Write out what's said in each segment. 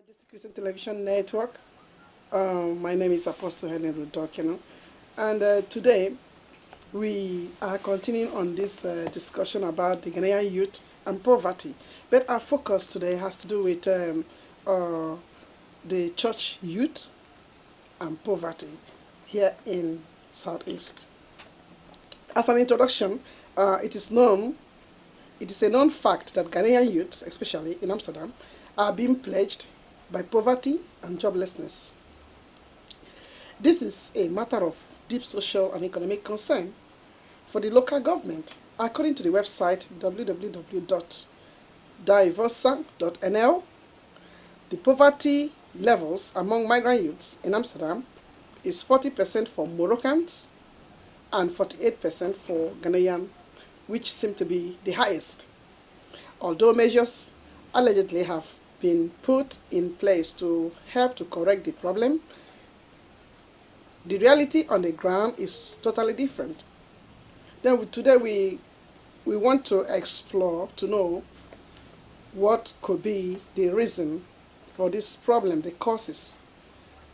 Majestic Christian Television Network. My name is Apostle Helen Rudokino, and today we are continuing on this discussion about the Ghanaian youth and poverty. But our focus today has to do with uh, the church youth and poverty here in Southeast. As an introduction, it is known it is a known fact that Ghanaian youths, especially in Amsterdam, are being plagued by poverty and joblessness. This is a matter of deep social and economic concern for the local government. According to the website www.diversa.nl, the poverty levels among migrant youths in Amsterdam is 40% for Moroccans and 48% for Ghanaian, which seem to be the highest. Although measures allegedly have been put in place to help to correct the problem, the reality on the ground is totally different. Today we want to explore to know what could be the reason for this problem, the causes,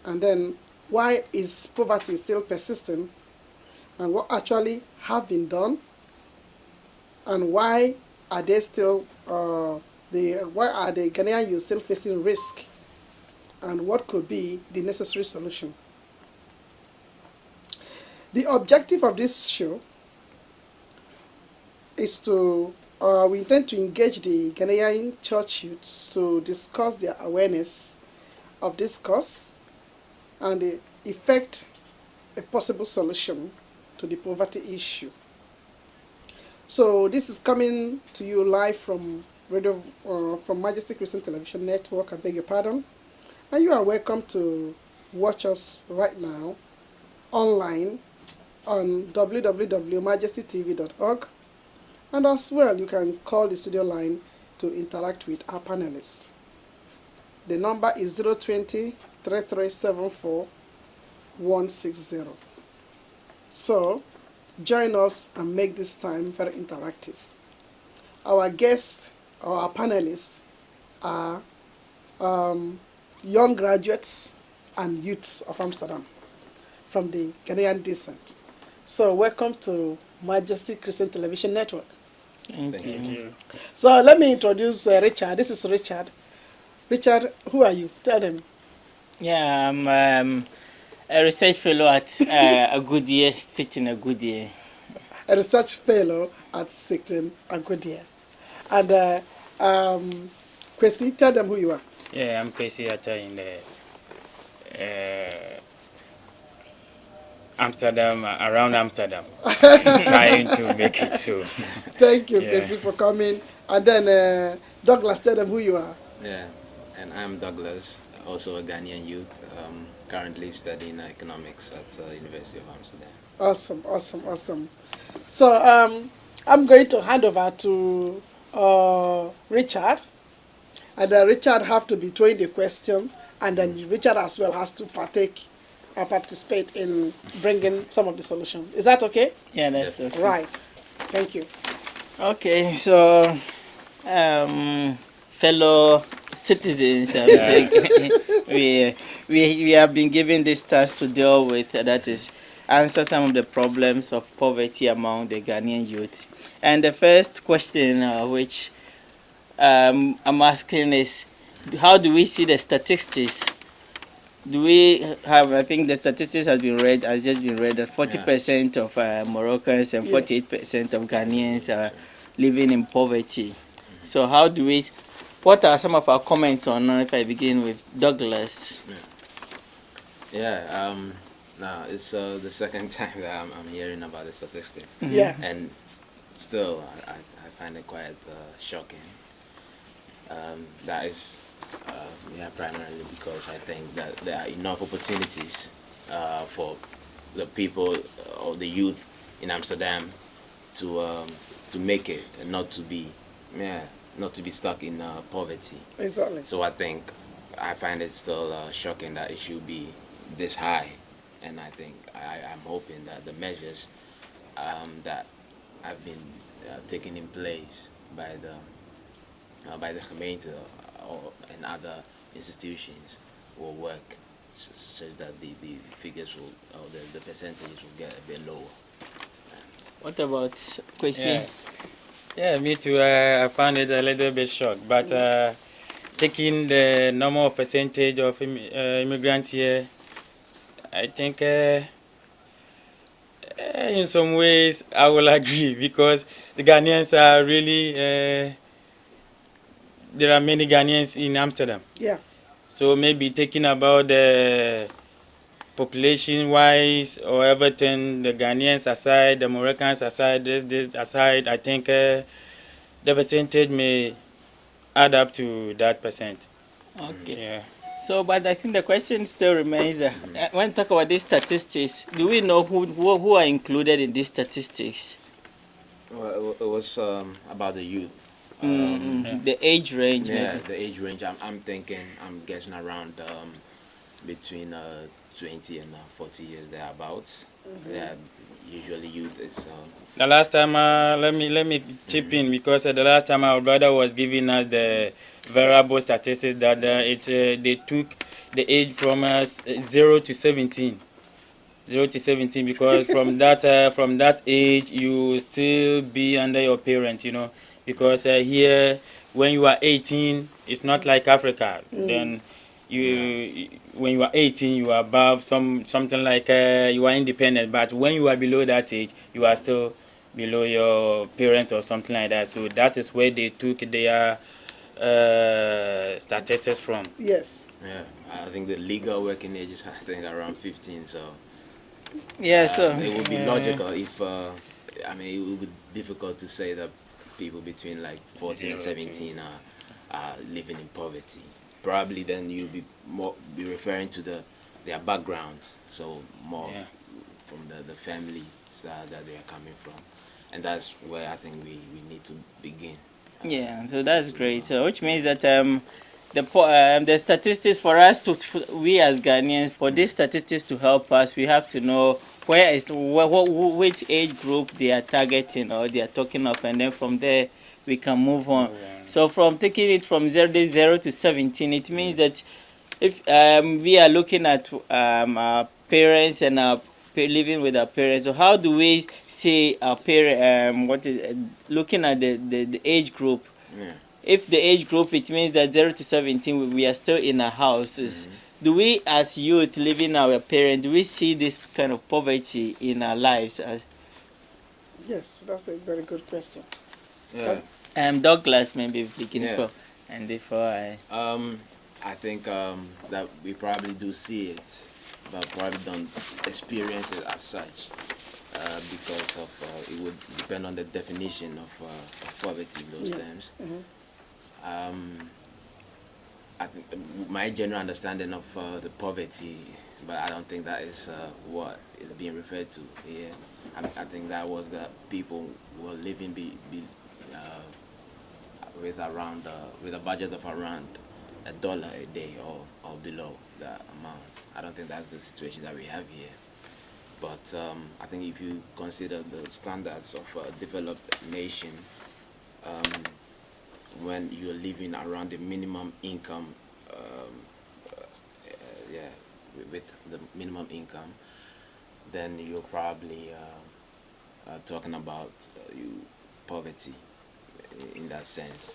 and then why is poverty still persistent, and what actually have been done, and why are they still why are the Ghanaian youth still facing risk, and what could be the necessary solution. The objective of this show is to we intend to engage the Ghanaian church youths to discuss their awareness of this cause and effect a possible solution to the poverty issue. So this is coming to you live from from Majestic Christian Television Network. I beg your pardon, and you are welcome to watch us right now online on www.majestytv.org, and as well you can call the studio line to interact with our panelists. The number is 020 3374 160. So join us and make this time very interactive. Our guests, or our panelists, are young graduates and youths of Amsterdam from the Ghanaian descent. So welcome to Majestic Christian Television Network. Thank you. So let me introduce Richard. This is Richard. Richard, who are you? Tell them. Yeah, I'm a research fellow at Agudie, sitting Agudie. A research fellow at Sigton Agodia. And Kwesi, tell them who you are. Yeah, I'm Kwesi Atta in the Amsterdam, around Amsterdam, trying to make it so. Thank you, Yeah. Kwesi, for coming. And then Douglas, tell them who you are. Yeah, and I'm Douglas, also a Ghanaian youth, currently studying economics at University of Amsterdam. Awesome, awesome, awesome. So I'm going to hand over to Richard, and Richard have to be throwing the question, and then Richard as well has to participate in bringing some of the solutions. Is that okay? Yeah, that's okay. Right. Thank you. Okay, so fellow citizens, I think we have been given this task to deal with, that is answer some of the problems of poverty among the Ghanaian youth. And the first question which I'm asking is, how do we see the statistics? Do we have, I think the statistics has just been read, that 40% of Moroccans and 48% of Ghanaians are living in poverty. So how do we, what are some of our comments on, if I begin with Douglas? Yeah, now it's the second time that I'm hearing about the statistics. Yeah. And still, I find it quite shocking. That is primarily because I think that there are enough opportunities for the people or the youth in Amsterdam to make it and not to be stuck in poverty. Exactly. So I find it still shocking that it should be this high, and I think I'm hoping that the measures that have been taken in place by the gemeente and other institutions will work such that the figures will, or the percentages will get a bit lower. What about Kwesi? Yeah. Yeah, me too. I found it a little bit shocked, but taking the normal percentage of immigrants here, I think in some ways I will agree, because the Ghanaians are really there are many Ghanaians in Amsterdam. Yeah. So maybe taking about the population wise or everything, the Ghanaians aside, the Moroccans aside, this aside, I think the percentage may add up to that percent. Okay. Yeah. So, but I think the question still remains: when we talk about these statistics, do we know who are included in these statistics? Well, it was about the youth. The age range. Yeah, maybe. the age range. I'm guessing around between 20 and 40 years thereabouts. Yeah, usually youth is. The last time, let me chip in, because the last time our brother was giving us the variable statistics that they took the age from 0 to 17. 0 to 17, because from that age you still be under your parents, because here when you are 18, it's not like Africa. Then when you are 18, you are above something like you are independent. But when you are below that age, you are still below your parents or something like that. So that is where they took their statistics from. Yes. Yeah, I think the legal working age is around 15. So Yeah. So it would be logical if it would be difficult to say that people between like 14 and 17 are living in poverty. Probably then you'll be referring to their backgrounds, so more from the family that they are coming from, and that's where I think we need to begin. yeah. So that's great. So which means that the statistics for us we as Ghanaians, for these statistics to help us, we have to know which age group they are targeting or they are talking of, and then from there we can move on. So from taking it from 0 to 17, it means that if we are looking at our parents and living with our parents, so how do we say our parent? Looking at the age group? Yeah. If the age group, it means that 0 to 17, we are still in our houses. Do we, as youth living our parents, do we see this kind of poverty in our lives? Yes, that's a very good question. Yeah. Douglas, maybe begin Yeah. from, and before I think that we probably do see it, but probably don't experience it as such, because of it would depend on the definition of poverty in those terms. I think my general understanding of the poverty, but I don't think that is what is being referred to here. I think that was that people were living with a budget of around $1 a day or below that amount. I don't think that's the situation that we have here. But I think if you consider the standards of a developed nation, when you're living around the minimum income, with the minimum income, then you're probably talking about poverty in that sense.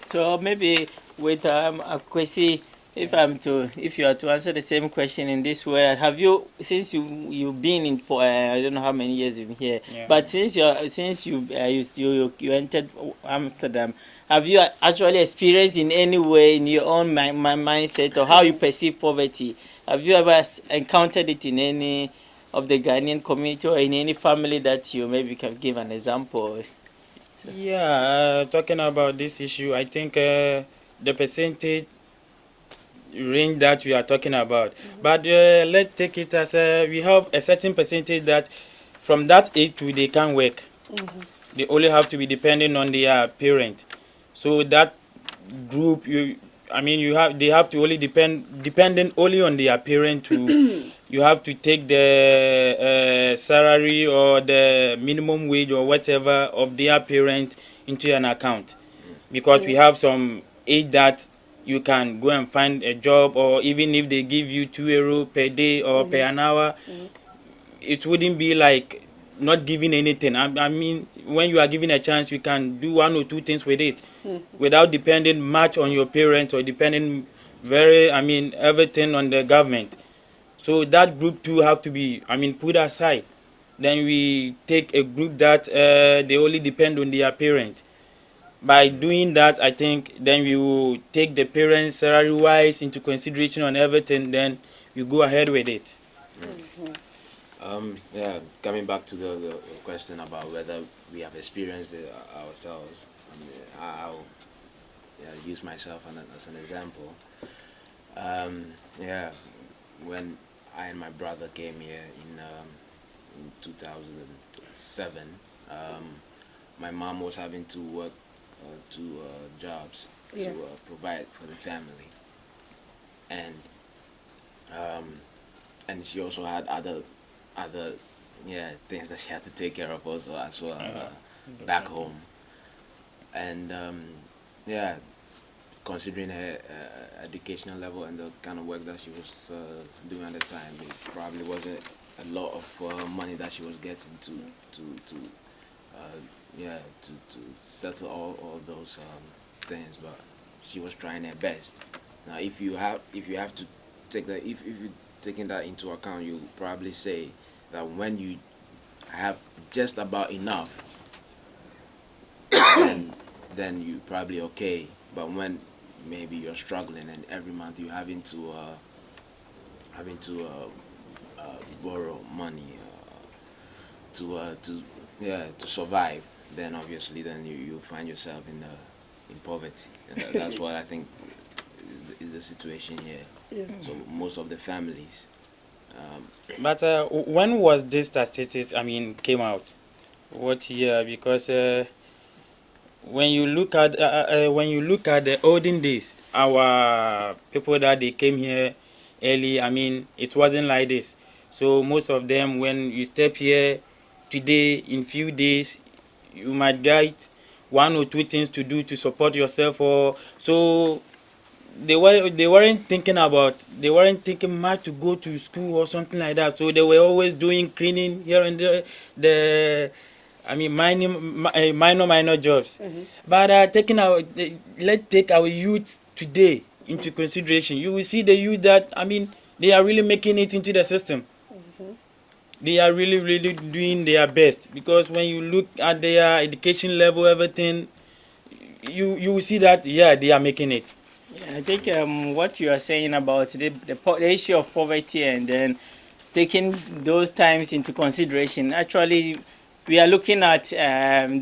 so maybe with Kwesi, if you are to answer the same question in this way, have you, since you've been in I don't know how many years you've been here, but since you entered Amsterdam, have you actually experienced in any way in your own mindset or how you perceive poverty? Have you ever encountered it in any of the Ghanaian community or in any family that you maybe can give an example? Yeah, talking about this issue, I think the percentage range that we are talking about, but let's take it as we have a certain percentage that from that age to they can work. They only have to be depending on their parent. So that group, they have to only dependent only on their parent to. You have to take the salary or the minimum wage or whatever of their parent into an account, because we have some age that you can go and find a job, or even if they give you €2 per day or per an hour, it wouldn't be like not giving anything. I mean, when you are given a chance, you can do one or two things with it without depending much on your parents or depending everything on the government. So that group too have to be, put aside. Then we take a group that they only depend on their parents. By doing that, I think then we will take the parents salary wise into consideration on everything. Then we go ahead with it. Yeah, coming back to the question about whether we have experienced it ourselves, I'll use myself as an example. Yeah, when I and my brother came here in 2007, my mom was having to work two jobs to provide for the family, and she also had other things that she had to take care of also as well back home, and considering her educational level and the kind of work that she was doing at the time, it probably wasn't a lot of money that she was getting to settle all those things, but she was trying her best. Now, if you have to take that, if you taking that into account, you probably say that when you have just about enough, then you probably okay. But when maybe you're struggling and every month you're having to borrow money to survive, then obviously then you find yourself in poverty. And that's what I think is the situation here. Yeah. So most of the families. But when was this statistics came out? What year? Because when you look at the olden days, our people that they came here early, it wasn't like this. So most of them, when you step here today, in few days, you might get one or two things to do to support yourself, or so they weren't thinking much to go to school or something like that. So they were always doing cleaning here and there, minor jobs. But let's take our youth today into consideration. You will see the youth that they are really making it into the system. They are really doing their best, because when you look at their education level, everything, you will see that they are making it. I think what you are saying about the issue of poverty and then taking those times into consideration, actually we are looking at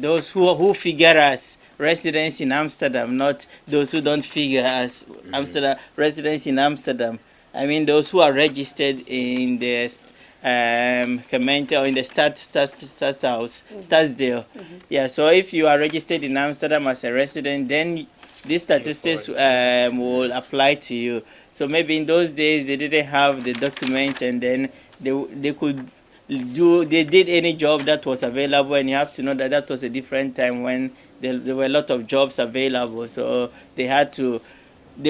those who figure as residents in Amsterdam, not those who don't figure as Amsterdam residents in Amsterdam. Those who are registered in the gemeente or in the Stadsdeel. Yeah, so if you are registered in Amsterdam as a resident, then these statistics will apply to you. So maybe in those days they didn't have the documents, and then they did any job that was available, and you have to know that was a different time when there were a lot of jobs available. So they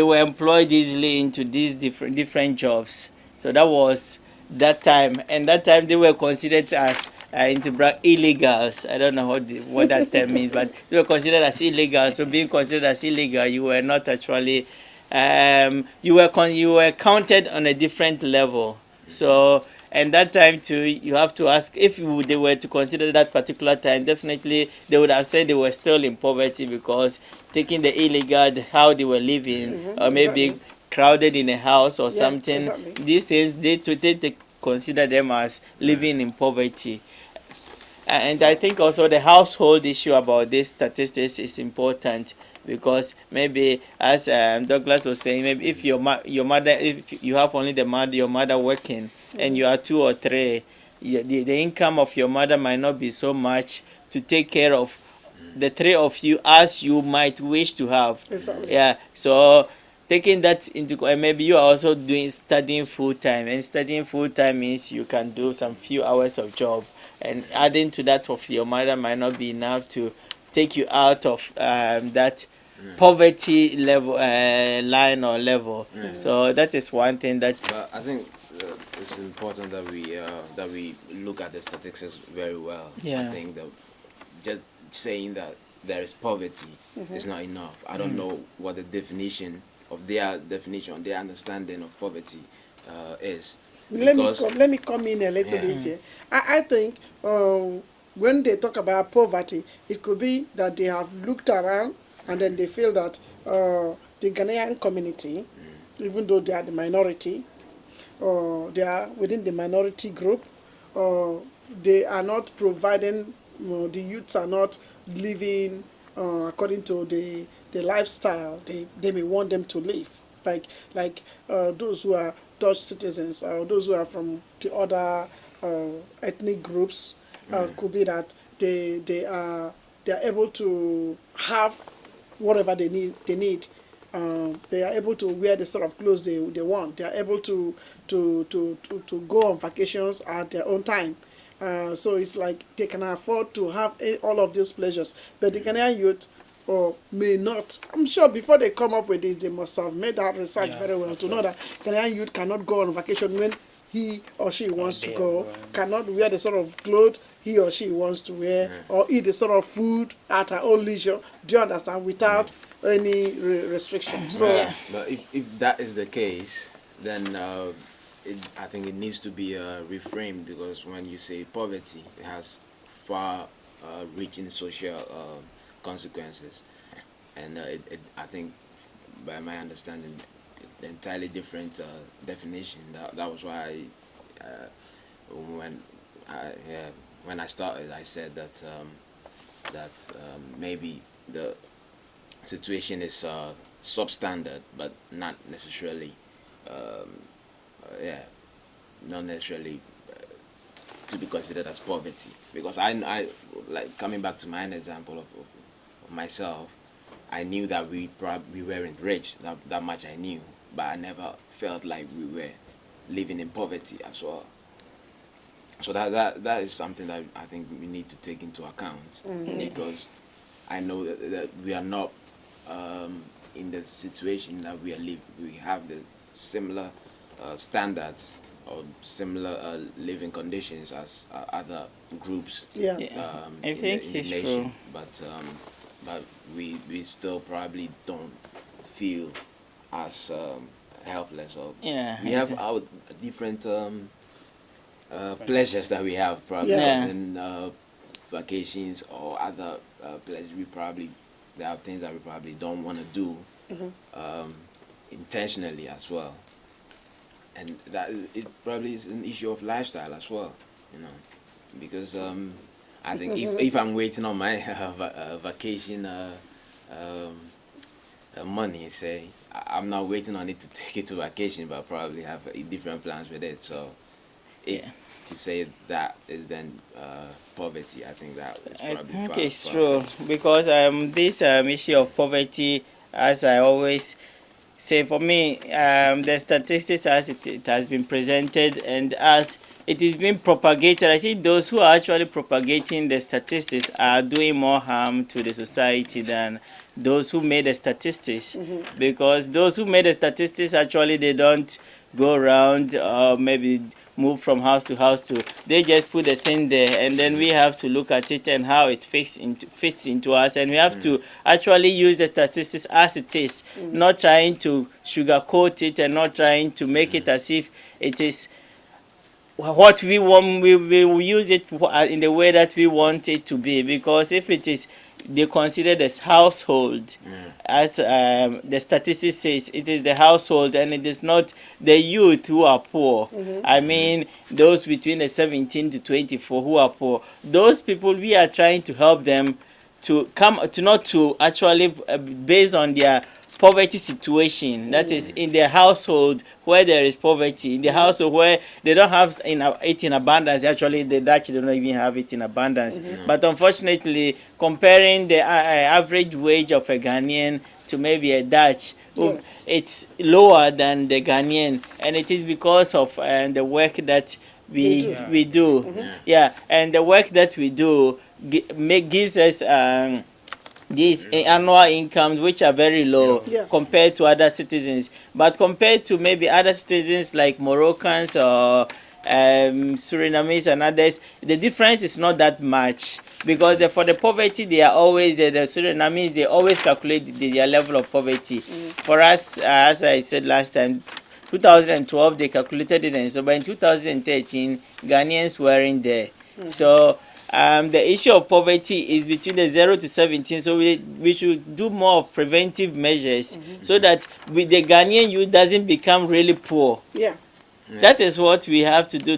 were employed easily into these different jobs. So that was that time, and that time they were considered as illegals. I don't know what that term means, but they were considered as illegal. So being considered as illegal, you were not actually you were counted on a different level. So, and that time too, you have to ask if they were to consider that particular time. Definitely, they would have said they were still in poverty, because taking the illegal, how they were living, or maybe exactly. crowded in a house or something. Exactly. These things they consider them as living in poverty. And I think also the household issue about these statistics is important, because maybe, as Douglas was saying, maybe if your mother, if you have only your mother working, and you are 2 or 3, the income of your mother might not be so much to take care of the 3 of you as you might wish to have. Exactly. Yeah. So taking that into, maybe you are also studying full time, and studying full time means you can do some few hours of job, and adding to that of your mother might not be enough to take you out of that poverty level line or level. So that is one thing that But I think it's important that we look at the statistics very well. Yeah. I think that just saying that there is poverty is not enough. I don't know what the definition, their understanding of poverty is. Let me come in a little bit here. I think when they talk about poverty, it could be that they have looked around and then they feel that the Ghanaian community, even though they are the minority, they are within the minority group, they are not providing, the youths are not living according to the lifestyle they may want them to live. Like those who are Dutch citizens or those who are from the other ethnic groups, could be that they are able to have whatever they need. They are able to wear the sort of clothes they want. They are able to go on vacations at their own time. So it's like they can afford to have all of these pleasures. But the Ghanaian youth may not. I'm sure before they come up with this, they must have made that research very well to know that Ghanaian youth cannot go on vacation when he or she wants to go, cannot wear the sort of clothes he or she wants to wear, or eat the sort of food at her own leisure. Do you understand? Without any restriction. So, but if that is the case, then I think it needs to be reframed, because when you say poverty, it has far-reaching social consequences, and I think, by my understanding, entirely different definition. That was why when I started, I said that maybe the situation is substandard, but not necessarily not necessarily to be considered as poverty. Because I like, coming back to my example of myself, I knew that we weren't rich, that much I knew, but I never felt like we were living in poverty as well. So that is something that I think we need to take into account, because I know that we are not in the situation that we have the similar standards or similar living conditions as other groups yeah. I in think the it's nation. true. But we still probably don't feel as helpless, or we have our different pleasures that we have, probably in vacations or other pleasures. There are things that we probably don't want to do intentionally as well, and that it probably is an issue of lifestyle as well, because I think if I'm waiting on my vacation money, say, I'm not waiting on it to take it to vacation, but probably have different plans with it. So to say that is then poverty, I think that is probably I think it's true, because this issue of poverty, as I always say, for me, the statistics as it has been presented and as it is being propagated, I think those who are actually propagating the statistics are doing more harm to the society than those who made the statistics. Because those who made the statistics, actually, they don't go around maybe move from house to house they just put the thing there, and then we have to look at it and how it fits into us, and we have to actually use the statistics as it is, not trying to sugarcoat it and not trying to make it as if it is what we want. We will use it in the way that we want it to be, because if it is, they consider this household, as the statistics says, it is the household, and it is not the youth who are poor. I mean, those between the 17 to 24 who are poor. Those people, we are trying to help them to not to actually based on their poverty situation, that is in their household where there is poverty, in the household where they don't have it in abundance. Actually, the Dutch don't even have it in abundance. But unfortunately, comparing the average wage of a Ghanaian to maybe a Dutch, it's lower than the Ghanaian, and it is because of the work that we do. And the work that we do gives us these annual incomes which are very low Yeah. compared to other citizens, but compared to maybe other citizens like Moroccans or Surinamese and others, the difference is not that much, because for the poverty they are always the Surinamese, they always calculate their level of poverty. For us, as I said last time, 2012 they calculated it, and so but in 2013 Ghanaians weren't there. So the issue of poverty is between the 0 to 17, so we should do more of preventive measures so that the Ghanaian youth doesn't become really poor. Yeah. That is what we have to do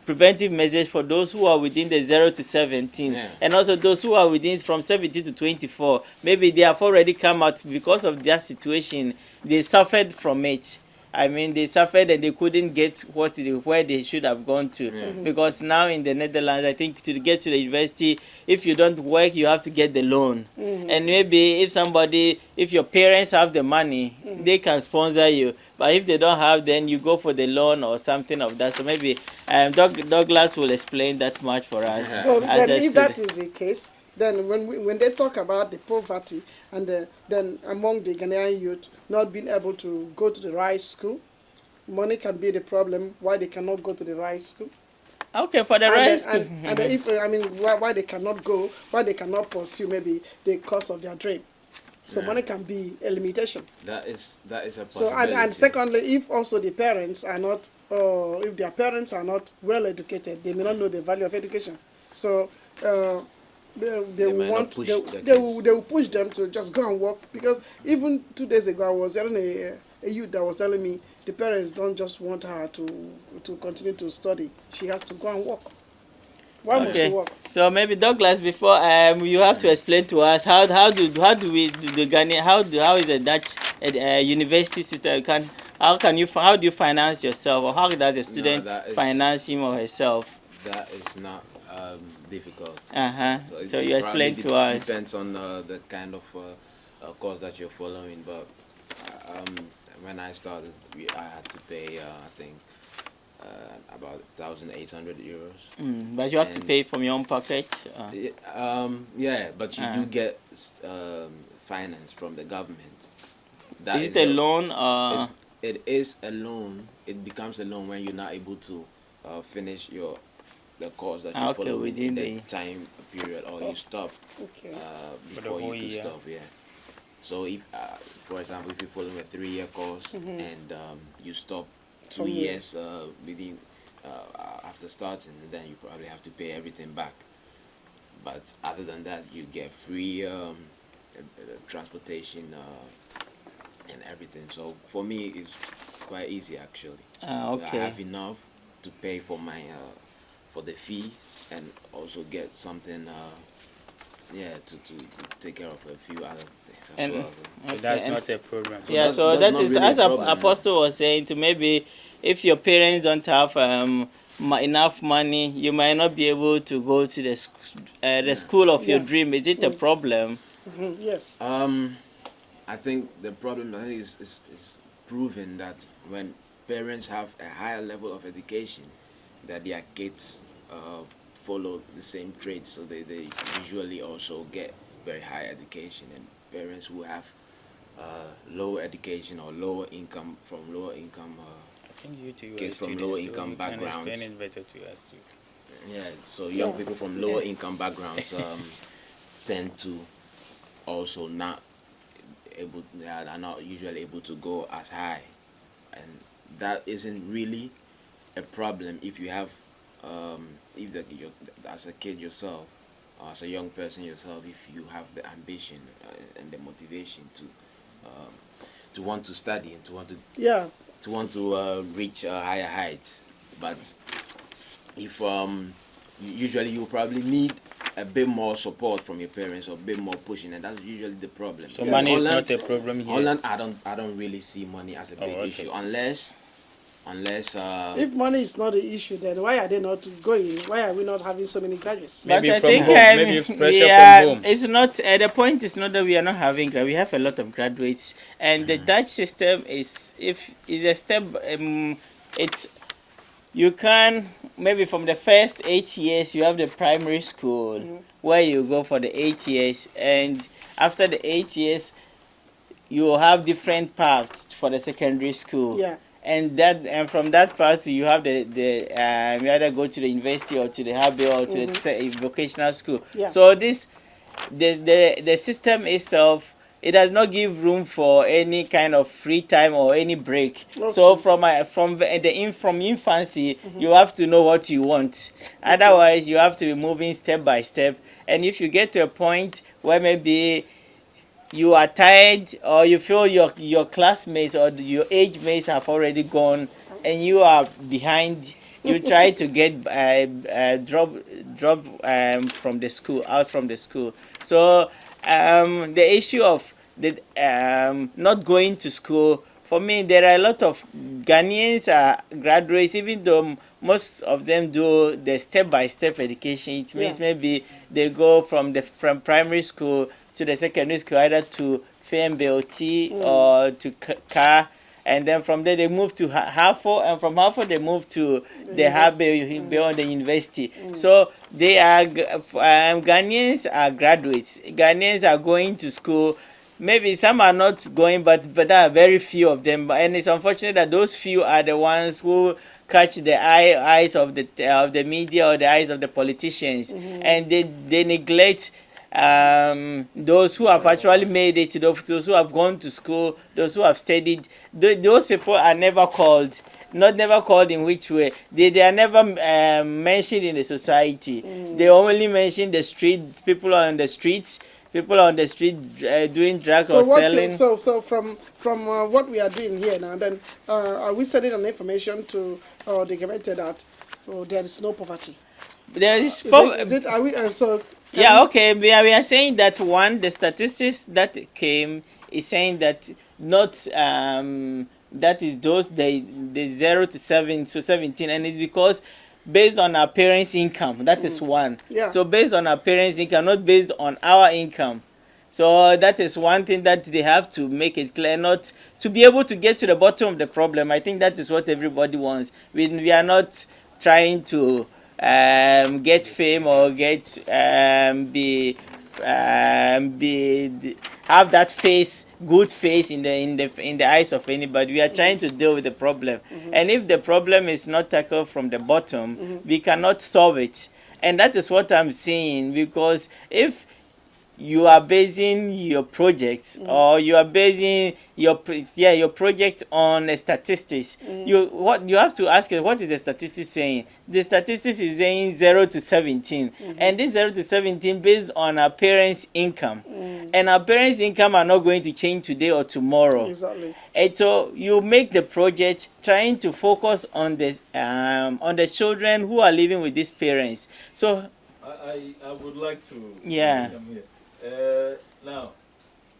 preventive measures for those who are within the 0 to 17, and also those who are within from 17 to 24. Maybe they have already come out because of their situation. They suffered from it. I mean, they suffered and they couldn't get where they should have gone to. Because now in the Netherlands, I think to get to the university, if you don't work, you have to get the loan. And maybe if your parents have the money, they can sponsor you. But if they don't have, then you go for the loan or something of that. So maybe Douglas will explain that much for us. So As then, I if said. that is the case, then when they talk about the poverty and then among the Ghanaian youth not being able to go to the right school, money can be the problem why they cannot go to the right school. Okay, for the And, rest. and if why they cannot go, why they cannot pursue maybe the cause of their dream. So money can be a limitation. That is a So possibility. and secondly, if also the parents are not, if their parents are not well educated, they may not know the value of education. So they will might not want push they, their they, kids. will, they will push them to just go and work, because even 2 days ago I was hearing a youth that was telling me the parents don't just want her to continue to study. She has to go and work. Why would she work? So maybe Douglas, before you have to explain to us how do we do the Ghanaian how is the Dutch university system how do you finance yourself, or how does a student that is- finance him or herself? That is not difficult. So it you explain probably to us. Depends on the kind of course that you're following. But when I started, I had to pay I think about 1,800 euros. But you have to And- pay from your own pocket. Yeah, but you do get finance from the government. That Is it a loan? It is a loan. It becomes a loan when you're not able to finish the course that you're Okay, following within in the the- time period, or you stop Okay. before whole you can year. stop. Yeah. So if, for example, if you're following a 3-year course and you stop 2 years within after starting, then you probably have to pay everything back. But other than that, you get free transportation and everything. So for me, it's quite easy actually. I Okay. have enough to pay for my for the fees and also get something to take care of a few other things as And- well. So Okay, that's and- not a problem. Yeah, that's- so that's that not is really a as problem, Apostle was saying, to maybe if your parents don't have enough money, you might not be able to go to the school of your Yeah. dream. Is it a problem? Yes. I think the problem is proven that when parents have a higher level of education, that their kids follow the same traits, so they usually also get very high education. And parents who have low education or lower income I think you two are kids from students, lower so income you can backgrounds. explain it better to us too. Yeah, so young people from lower income backgrounds tend to also not are not usually able to go as high, and that isn't really a problem if you have as a kid yourself, or as a young person yourself, if you have the ambition and the motivation to want to study and to want to reach higher heights. But if usually you probably need a bit more support from your parents, or a bit more pushing, and that's usually the problem. So money is not a problem here. Holland, I don't really see money as a big okay. issue unless If money is not the issue, then why are they not going? Why are we not having so many graduates? Maybe But I from think home, maybe it's pressure from home. it's not. The point is not that we are not having. We have a lot of graduates, and the Dutch system is a step. you can, maybe from the first 8 years, you have the primary school where you go for the 8 years, and after the 8 years, you have different paths for the secondary school. Yeah. And from that path you have the you either go to the university or to the hobby or to the vocational school. Yeah. So the system itself, it does not give room for any kind of free time or any break. Okay. So from infancy, you have to know what you want. Otherwise, you have to be moving step by step. And if you get to a point where maybe you are tired, or you feel your classmates or your age mates have already gone and you are behind, you try to get drop from the school, out from the school. So the issue of the not going to school, for me, there are a lot of Ghanaians graduates, even though most of them do the step-by-step education. It means maybe they go from primary school to the secondary school, either to FMBOT or to CAR, and then from there they move to Hartford, and from Hartford they move to the Harvey beyond the university. So they are Ghanaians are graduates. Ghanaians are going to school. Maybe some are not going, but there are very few of them, and it's unfortunate that those few are the ones who catch the eyes of the media or the eyes of the politicians, and they neglect those who have actually made it, those who have gone to school, those who have studied. Those people are never called. Never called in which way? They are never mentioned in the society. They only mention the street, people on the streets, doing drugs or selling. So from what we are doing here now, then are we sending an information to the committee that there is no poverty? There is Are we so? Okay. We are saying that the statistics that came is saying that not that is those the 0 to 17, and it's because based on our parents' income. That is one. Yeah. So based on our parents' income, not based on our income. So that is one thing that they have to make it clear, not to be able to get to the bottom of the problem. I think that is what everybody wants. We are not trying to get fame or get have that good face in the eyes of anybody. We are trying to deal with the problem, and if the problem is not tackled from the bottom, we cannot solve it. And that is what I'm saying, because if you are basing your projects or you are basing your project on statistics, you have to ask you, what is the statistics saying? The statistics is saying 0 to 17, and this 0 to 17 based on our parents' income, and our parents' income are not going to change today or tomorrow. Exactly. And so you make the project trying to focus on the children who are living with these parents. So I would like to come here. Now,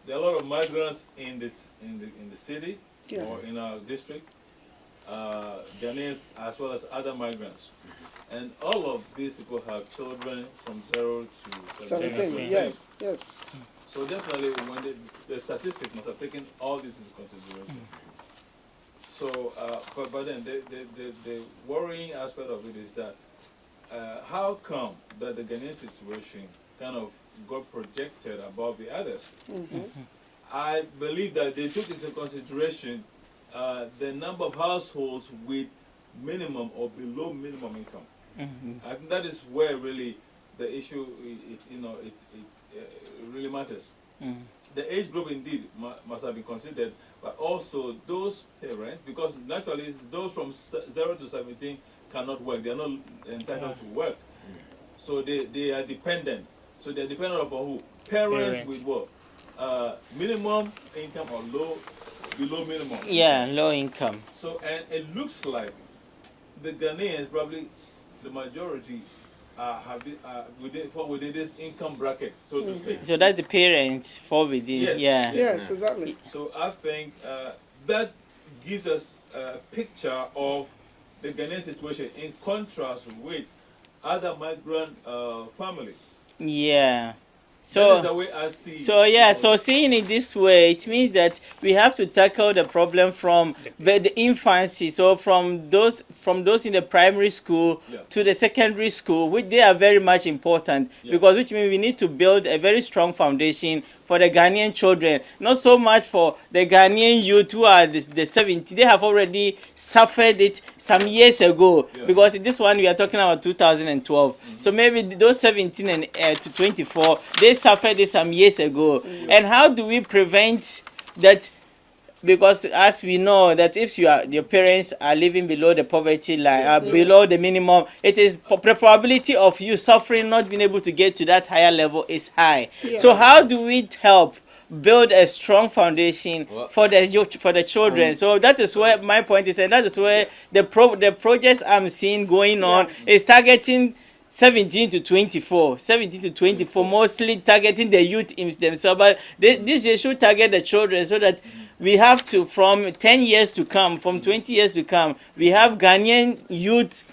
there are a lot of migrants in the city or in our district, Ghanaians as well as other migrants, and all of these people have children from 0 to 17. Yes. So definitely, when the statistics must have taken all this into consideration. So, but then the worrying aspect of it is that how come that the Ghanaian situation kind of got projected above the others? I believe that they took into consideration the number of households with minimum or below minimum income. I think that is where really the issue it really matters. The age group indeed must have been considered, but also those parents, because naturally those from 0 to 17 cannot work. They are not entitled to work, so they are dependent. So they are dependent upon who? Parents with what? Minimum income or below minimum. Yeah, low income. So, and it looks like the Ghanaians, probably the majority, fall within this income bracket, so to speak. So that's the parents fall within. Yes. Yes, exactly. So I think that gives us a picture of the Ghanaian situation in contrast with other migrant families. Yeah. That is So the way I see. so yeah, so seeing it this way, it means that we have to tackle the problem from the infancy. So from those in the primary school Yeah. to the secondary school, which they are very much important, Yeah. because which means we need to build a very strong foundation for the Ghanaian children, not so much for the Ghanaian youth who are the 70. They have already suffered it some years ago, Yeah. because this one we are talking about 2012. So maybe those 17 and to 24, they suffered it some years ago. And how do we prevent that? Because as we know that if your parents are living below the poverty line, below the minimum, it is the probability of you suffering, not being able to get to that higher level is high. Yeah. So how do we help build a strong foundation Well, for the youth, for the children? So that is where my point is, and that is where the projects I'm seeing going on is targeting 17 to 24, 17 to 24, mostly targeting the youth themselves, but they should target the children, so that we have to, from 10 years to come, from 20 years to come, we have Ghanaian youth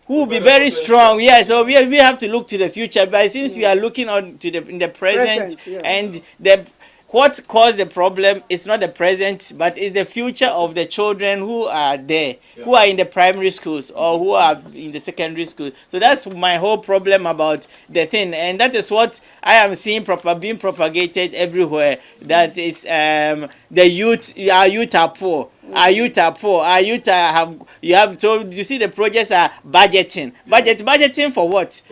who will be Better very potential. strong. Yeah, so we have to look to the future, but since we are looking on to the in the present, Present, yeah. and the what caused the problem is not the present, but is the future of the children who are there, who are in the primary schools or who are in the secondary schools. So that's my whole problem about the thing, and that is what I am seeing being propagated everywhere. That is the youth. Our youth are poor. Our youth are poor. Our youth are, have. So you see, the projects are budgeting for what?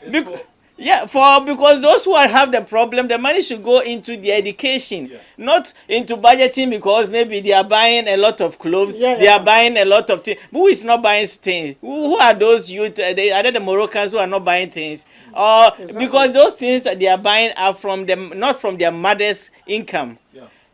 It's for- Yeah, because those who have the problem, the money should go into the education, not into budgeting, because maybe they are buying a lot of clothes, they are buying a lot of things. Who is not buying things? Who are those youth? Are they the Moroccans who are not buying things? Or because those things that they are buying are from them, not from their mother's income,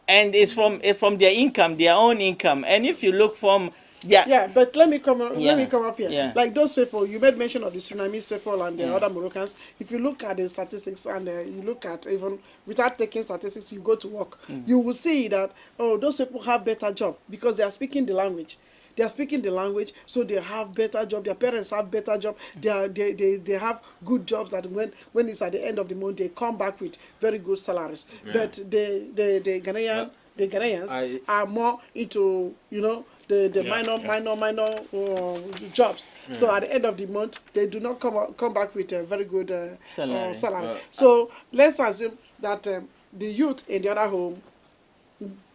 and it's from their income, their own income. And if you look from Yeah, but let me come up here. Yeah. Like those people, you made mention of the Surinamese people and the other Moroccans. If you look at the statistics and you look at, even without taking statistics, you go to work, you will see that, oh, those people have better job because they are speaking the language. They are speaking the language, so they have better job. Their parents have better job. They have good jobs that when it's at the end of the month, they come back with very good salaries. But the Ghanaians are more into, the minor jobs. So at the end of the month, they do not come back with a very good salary. So let's assume that the youth in the other home,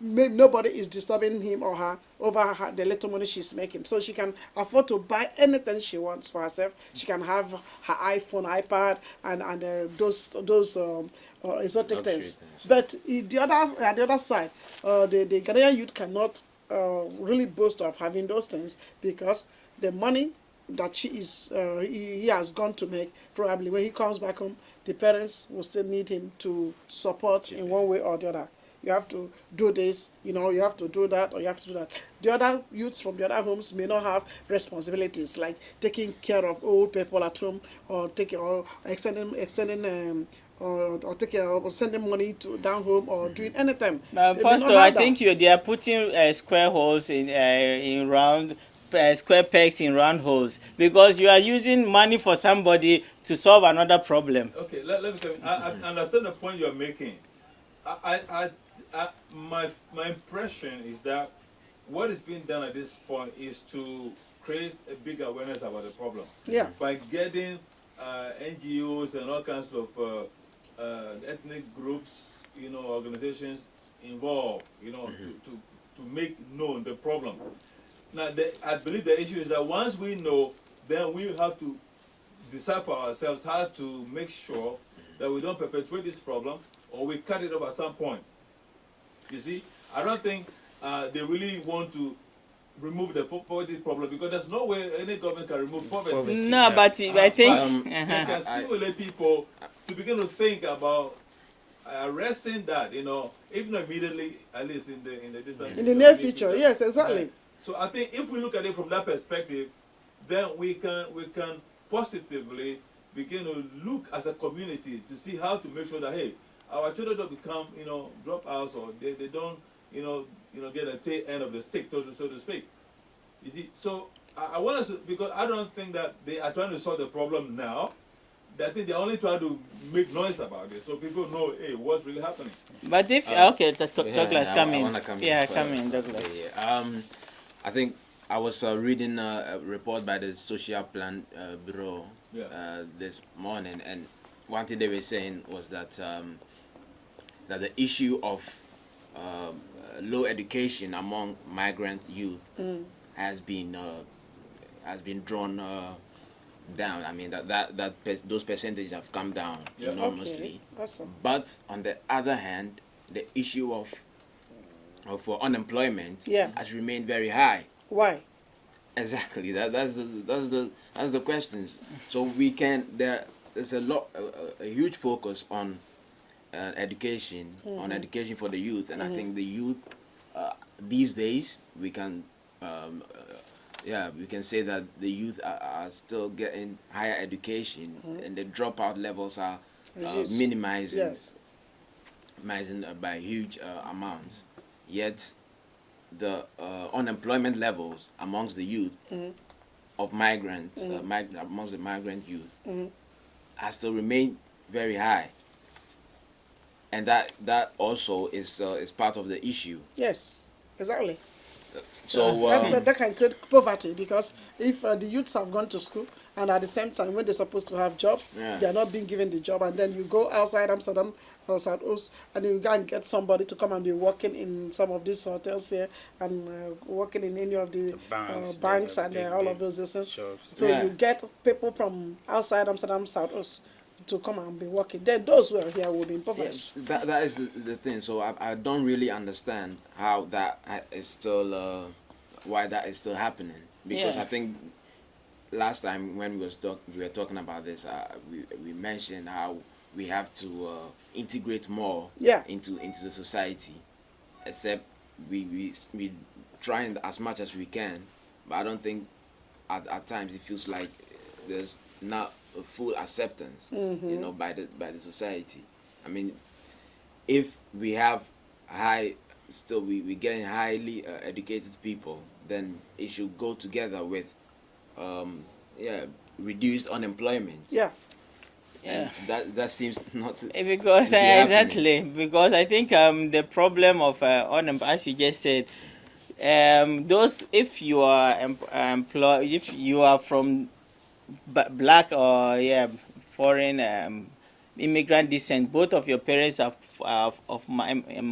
nobody is disturbing him or her over the little money she's making, so she can afford to buy anything she wants for herself. She can have her iPhone, iPad, and those exotic things. But at the other side, the Ghanaian youth cannot really boast of having those things, because the money that he has gone to make, probably when he comes back home, the parents will still need him to support in one way or the other. You have to do this, you have to do that, or you have to do that. The other youths from the other homes may not have responsibilities like taking care of old people at home, or extending or taking or sending money to down home, or doing anything. Pastor, I think they are putting square holes in round. Square pegs in round holes, because you are using money for somebody to solve another problem. Okay, let me tell you. I understand the point you're making. My impression is that what is being done at this point is to create a big awareness about the problem. Yeah. By getting NGOs and all kinds of ethnic groups, organizations involved, to make known the problem. Now, I believe the issue is that once we know, then we have to decide for ourselves how to make sure that we don't perpetuate this problem, or we cut it off at some point. You see, I don't think they really want to remove the poverty problem, because there's no way any government can remove poverty. No, but I think they can stimulate people to begin to think about arresting that, if not immediately, at least in the near future. Yes, exactly. Right. So I think if we look at it from that perspective, then we can positively begin to look as a community to see how to make sure that, hey, our children don't become, dropouts, or they don't, get a tail end of the stick, so to speak. You see, so I want us to, because I don't think that they are trying to solve the problem now, I think they only try to make noise about it so people know, hey, what's really happening. But if okay, Douglas, come in. wanna come in Yeah, for- come in, Douglas. I think I was reading a report by the Social Plan Bureau Yeah. this morning, and one thing they were saying was that that the issue of low education among migrant youth has been drawn down. I mean those percentages have come down Yeah. enormously. Okay, awesome. But on the other hand, the issue of unemployment Yeah. has remained very high. Why? Exactly. That's the questions. So there's a huge focus on education, on education for the youth, and I think the youth these days we can say that the youth are still getting higher education, and the dropout levels are Reduced. minimizing Yes. by huge amounts. Yet the unemployment levels amongst the youth of migrants, amongst the migrant youth, has still remained very high, and that also is part of the issue. Yes, exactly. So That can create poverty, because if the youths have gone to school and at the same time when they're supposed to have jobs, Yeah. they are not being given the job, and then you go outside Amsterdam or South Oost and you go and get somebody to come and be working in some of these hotels here and working in any of the banks and all of those things. shops. So Yeah. you get people from outside Amsterdam, South Oost to come and be working. Then those who are here will be impoverished. yes, that is the thing. So I don't really understand how that is still why that is still happening, because Yeah. I think last time when we were talking about this, we mentioned how we have to integrate more Yeah. into the society, except we trying as much as we can, but I don't think at times it feels like there's not a full acceptance, by the society. I mean, if we have we getting highly educated people, then it should go together with reduced unemployment. Yeah. And that seems not to Because to be happening. exactly, because I think the problem of as you just said, those if you are employed, if you are from black or foreign immigrant descent, both of your parents are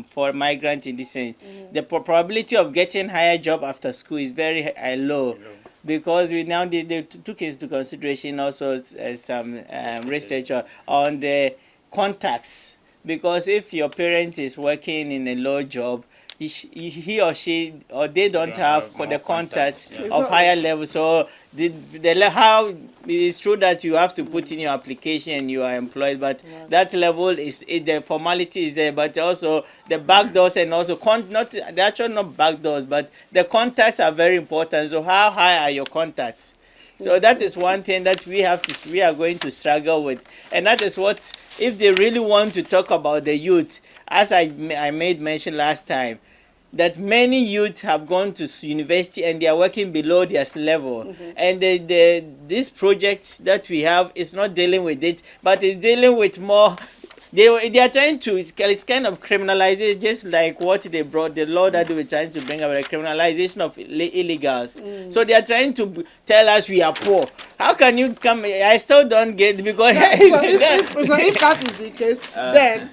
for migrant in descent, the probability of getting higher job after school is very low. Because we now they took into consideration also some research on the contacts. Because if your parent is working in a low job, he or she or they don't have more the contacts contacts, yeah. of higher level. So how it is true that you have to put in your application and you are employed, but that level is the formality is there, but also the back doors and also not the actual not back doors, but the contacts are very important. So how high are your contacts? So that is one thing that we are going to struggle with, and that is what, if they really want to talk about the youth, as I made mention last time, that many youth have gone to university and they are working below their level, and these projects that we have is not dealing with it, but it's dealing with more. They are trying to, it's kind of criminalization, just like what they brought, the law that they were trying to bring about, the criminalization of illegals. So they are trying to tell us we are poor. How can you come? I still don't get, because So if that is the case,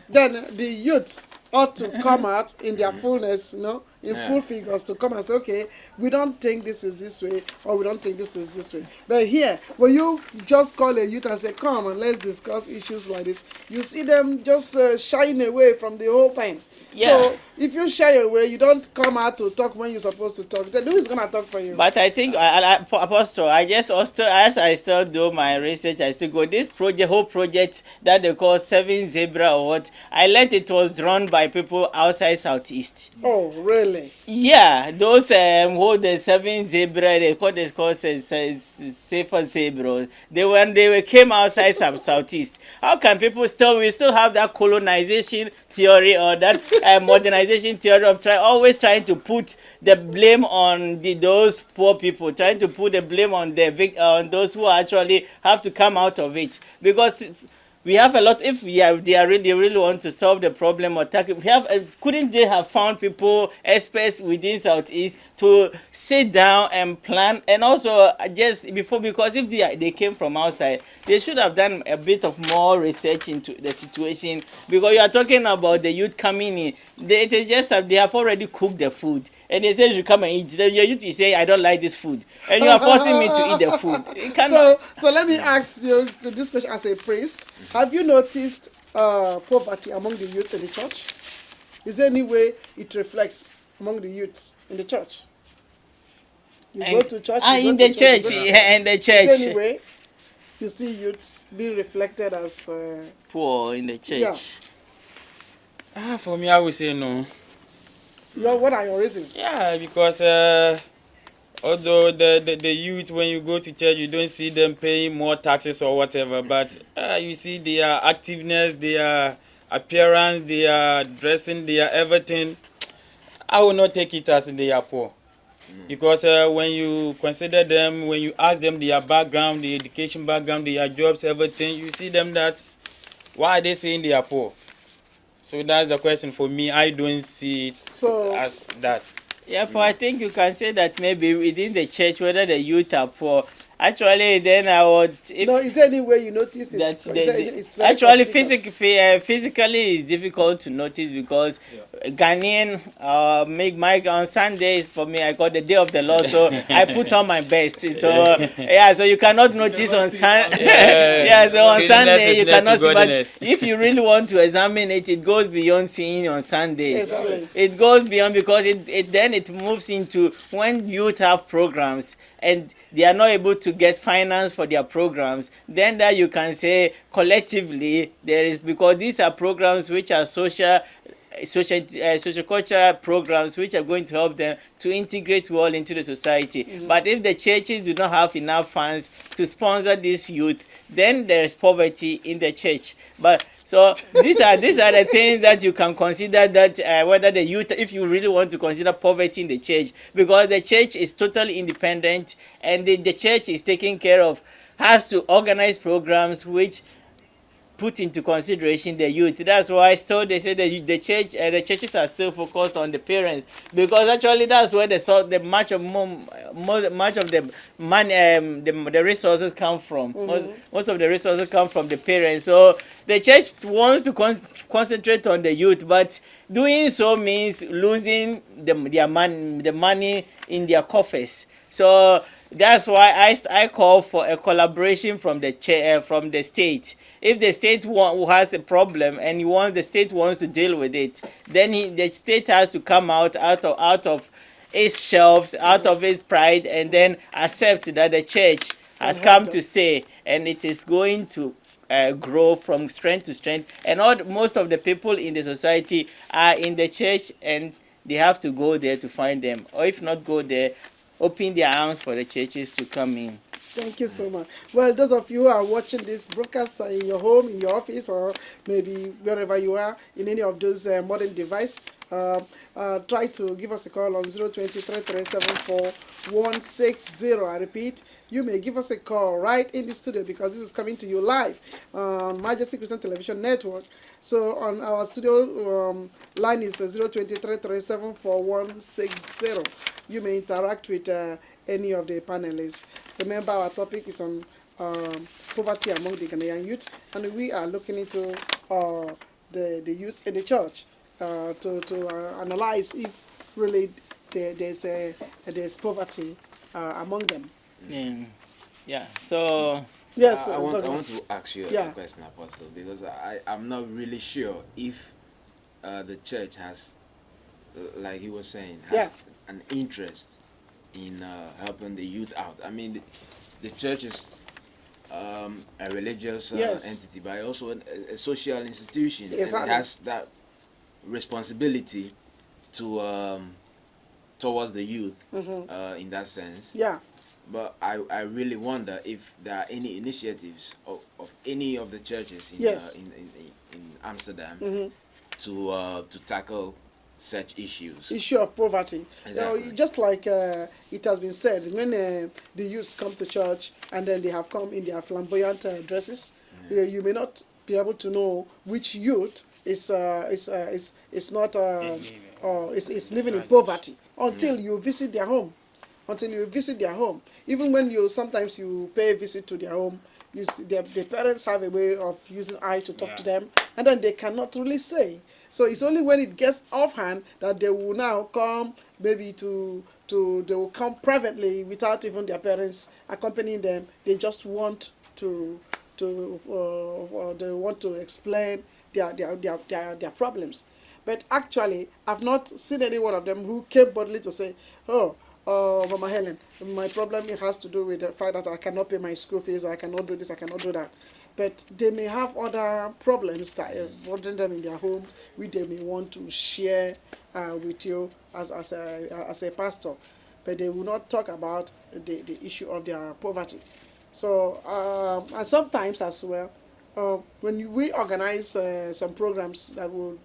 then the youths ought to come out in their fullness, in full figures, to come and say, okay, we don't think this is this way, or we don't think this is this way. But here, when you just call a youth and say, come and let's discuss issues like this, you see them just shying away from the whole thing. Yeah. So if you shy away, you don't come out to talk when you're supposed to talk. Then who is going to talk for you? But I think, Apostle, I just also, as I still do my research, I still go, this whole project that they call Seven Zebra or what, I learned it was run by people outside Southeast. Oh, really? Yeah, those who the Seven Zebra, they call Safer Zebra. They came outside Southeast. How can people we still have that colonization theory or that modernization victimization theory of always trying to put the blame on those poor people, trying to put the blame on on those who actually have to come out of it, because we have a lot. If they really want to solve the problem or tackle, couldn't they have found people, experts within Southeast, to sit down and plan? And also just before, because if they came from outside, they should have done a bit of more research into the situation, because you are talking about the youth coming in. It is just they have already cooked the food, and they say you come and eat. The youth is say I don't like this food, and you are forcing me to eat the food. It cannot. So let me ask you this question as a priest. Have you noticed poverty among the youths in the church? Is there any way it reflects among the youths in the church? You go to church. In the church, in the church. Is there any way you see youths being reflected as poor in the church? Yeah. For me, I would say no. What are your reasons? Yeah, because although the youth, when you go to church, you don't see them paying more taxes or whatever, but you see their activeness, their appearance, their dressing, their everything. I will not take it as they are poor. Because when you consider them, when you ask them their background, their education background, their jobs, everything, you see them that, why are they saying they are poor? So that's the question for me. I don't see it as that. Yeah, I think you can say that maybe within the church, whether the youth are poor. Actually, then I would. Is there any way you notice it? Actually, physically, it's difficult to notice, because Ghanaian make my on Sundays for me. I call the day of the Lord, so I put on my best. So so you cannot notice on Sunday. So on Sunday you cannot see. But if you really want to examine it, it goes beyond seeing on Sunday. Exactly. It goes beyond, because it moves into when youth have programs and they are not able to get finance for their programs, then that you can say collectively there is, because these are programs which are social cultural programs which are going to help them to integrate well into the society. But if the churches do not have enough funds to sponsor this youth, then there is poverty in the church. But so these are the things that you can consider, that whether the youth, if you really want to consider poverty in the church, because the church is totally independent, and the church is taking care of, has to organize programs which put into consideration the youth. That's why still they say that the churches are still focused on the parents, because actually that's where much of the money, the resources come from. Most of the resources come from the parents. So the church wants to concentrate on the youth, but doing so means losing the money in their coffers. So that's why I call for a collaboration from the state. If the state has a problem and the state wants to deal with it, then the state has to come out of its shelves, out of its pride, and then accept that the church has come to stay, and it is going to grow from strength to strength. And most of the people in the society are in the church, and they have to go there to find them, or if not go there, open their arms for the churches to come in. Thank you so much. Well, those of you who are watching this broadcast in your home, in your office, or maybe wherever you are, in any of those modern devices, try to give us a call on 020-337-4160. I repeat, you may give us a call right in the studio, because this is coming to you live on Majesty Christian Television Network. So on our studio line is 020-337-4160. You may interact with any of the panelists. Remember, our topic is on poverty among the Ghanaian youth, and we are looking into the youth in the church to analyze if really there's poverty among them. Yeah. So yes, I want to ask you a question, Apostle, because I'm not really sure if the church has, like he was saying, has an interest in helping the youth out. I mean, the church is a religious entity, but also a social institution. Exactly. And it has that responsibility to towards the youth in that sense. Yeah. But I really wonder if there are any initiatives of any of the churches in Amsterdam to tackle such issues. Issue of poverty. Exactly. You know, just like it has been said, when the youths come to church and then they have come in their flamboyant dresses, you may not be able to know which youth is not is living in poverty until you visit their home. Until you visit their home, even when you sometimes you pay a visit to their home, the parents have a way of using eye to talk to them, and then they cannot really say. So it's only when it gets offhand that they will now come, maybe they will come privately without even their parents accompanying them. They just want to they want to explain their problems. But actually, I've not seen any one of them who came boldly to say, Mama Helen, my problem it has to do with the fact that I cannot pay my school fees, I cannot do this, I cannot do that. But they may have other problems that burden them in their homes, which they may want to share with you as a pastor. But they will not talk about the issue of their poverty. So, and sometimes as well, when we organize some programs that will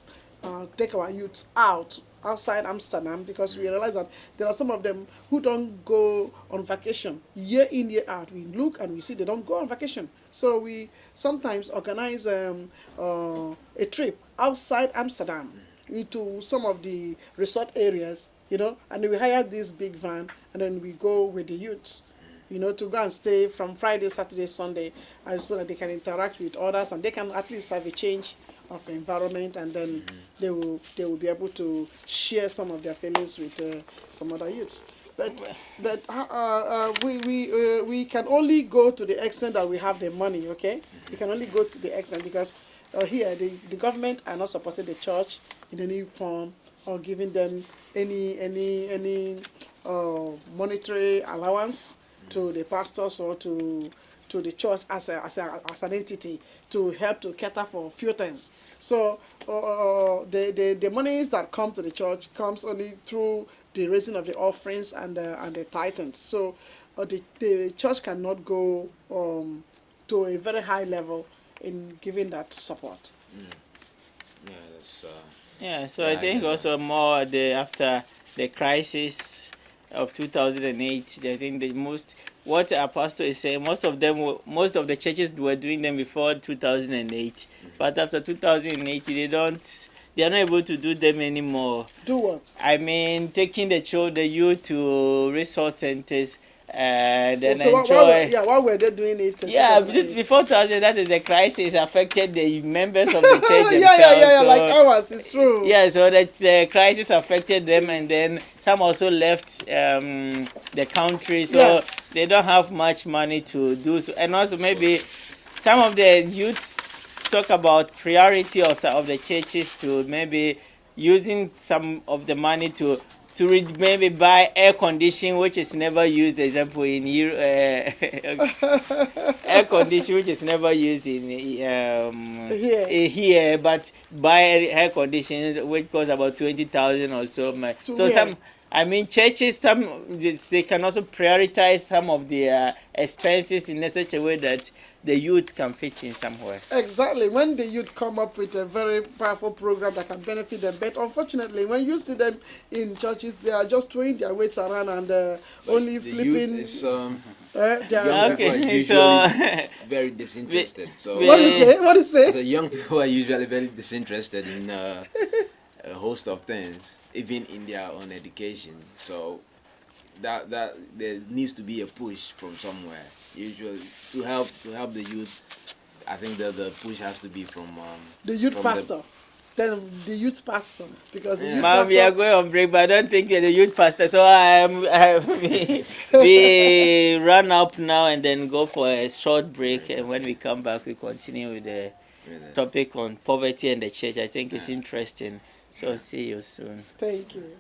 take our youths outside Amsterdam, because we realize that there are some of them who don't go on vacation year in, year out. We look and we see they don't go on vacation. So we sometimes organize a trip outside Amsterdam into some of the resort areas, you know, and we hire this big van and then we go with the youths, you know, to go and stay from Friday, Saturday, Sunday, and so that they can interact with others and they can at least have a change of environment, and then they will be able to share some of their feelings with some other youths. But we can only go to the extent that we have the money. Okay, we can only go to the extent because here the government are not supporting the church in any form or giving them any monetary allowance to the pastors or to the church as an entity to help to cater for a few things. So the monies that come to the church comes only through the raising of the offerings and the tithes. So the church cannot go to a very high level in giving that support. Yeah, that's. So I think also more after the crisis of 2008, I think what our pastor is saying, most of the churches were doing them before 2008, but after 2008 they are not able to do them anymore. Do what? I mean, taking the youth to resource centers and then why were they doing it? Before 2000, that is the crisis affected the members of the church themselves. yeah, so, like ours, it's true. Yeah, so that the crisis affected them, and then some also left the country, so they don't have much money to do so. And also maybe some of the youths talk about priority of the churches to maybe using some of the money to maybe buy air conditioning, which is never used. Example in air conditioning, which is never used in here, but buy air conditioning, which costs about 20,000 or so. So churches, they can also prioritize some of their expenses in such a way that the youth can fit in somewhere. Exactly. When the youth come up with a very powerful program that can benefit them, but unfortunately, when you see them in churches, they are just throwing their weights around and only flipping. Young people are usually very disinterested. So what do you say? The young people are usually very disinterested in a host of things, even in their own education. So that there needs to be a push from somewhere, usually to help the youth. I think that the push has to be from the youth pastor. Then the youth pastor, because the youth pastor. We are going on break, but I don't think you're the youth pastor. So we run up now and then go for a short break, and when we come back, we continue with the topic on poverty and the church. I think it's interesting. So see you soon. Thank you.